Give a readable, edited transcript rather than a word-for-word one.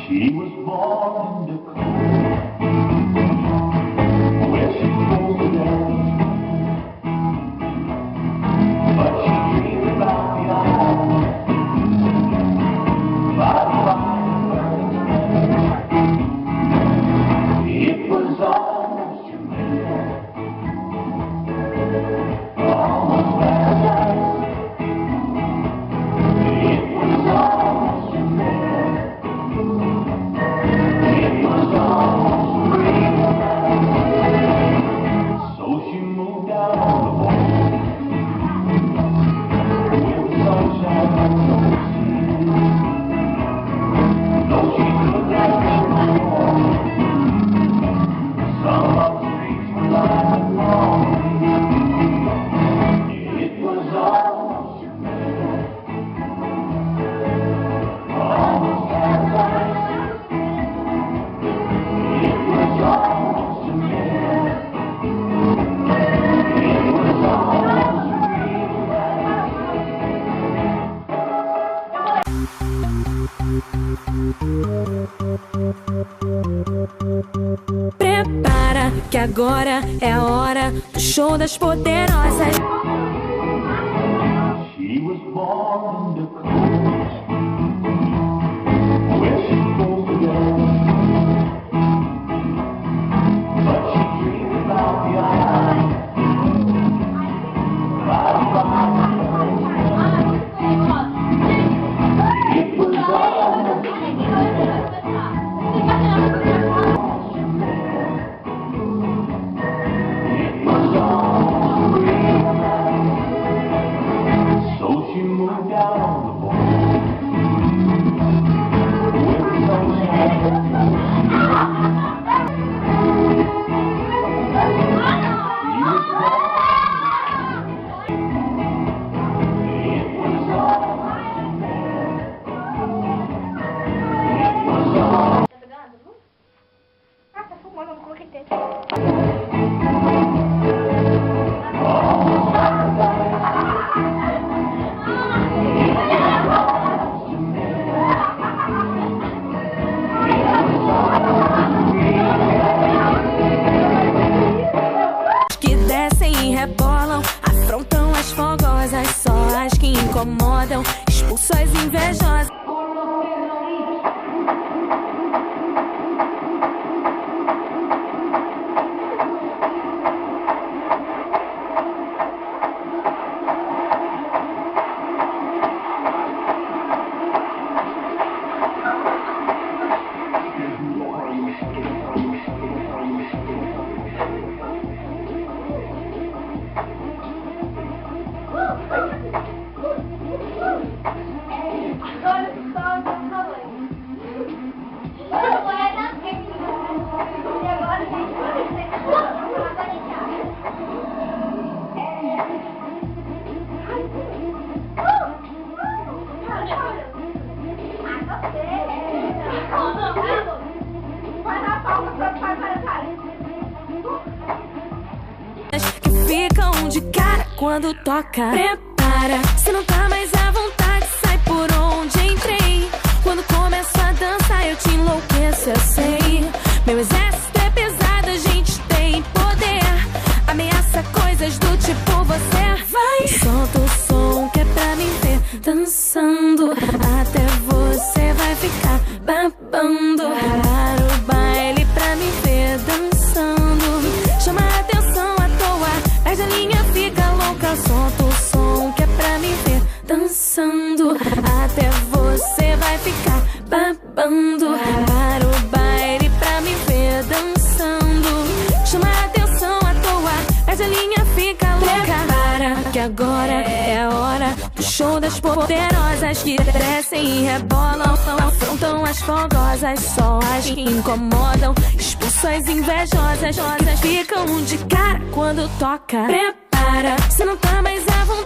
She was born in the cold, where she goes to dance, but she dreamed about the island by the fire. It was almost Jamaica, almost paradise. It was almost Jamaica. So she moved out on the boat with sunshine on the sea. Though she looked like it was warm, some of the streets were lined with lonely. It was almost Jamaica, almost paradise. It was almost Jamaica. It was almost Prepara que agora é a hora do show das poderosas. She was born in the cold, where she goes to dance, but she dreamed about the island by the fire. It was almost so she moved out on the boat with sunshine. She was born. It was almost It was almost. Tá pegando? Ah, tá fumando, não coloquei dentro. Que descem e rebolam, afrontam as fogosas, só as que incomodam, expulsam as invejosas. Que ficam de cara quando toca. Prepara, se não tá mais à vontade, sai por onde entrei. Quando começo a dançar eu te enlouqueço, eu sei. Meu exército é pesado, a gente tem poder. Ameaça coisas do tipo você vai. Solta o som que é pra me ver dançando, até você vai ficar babando. Para o baile pra me ver dançando, chama a atenção à toa, perde a linha, fica louca. Solta o som que é pra me ver dançando, até você vai ficar babando. Para o baile pra me ver dançando, chama a atenção à toa, perde a linha, fica louca. Prepara que agora é a hora do show das poderosas, que descem e rebolam, afrontam as fogosas, só as que incomodam, expulsam as invejosas, que ficam de cara quando toca. Prepara, se não tá mais à vontade,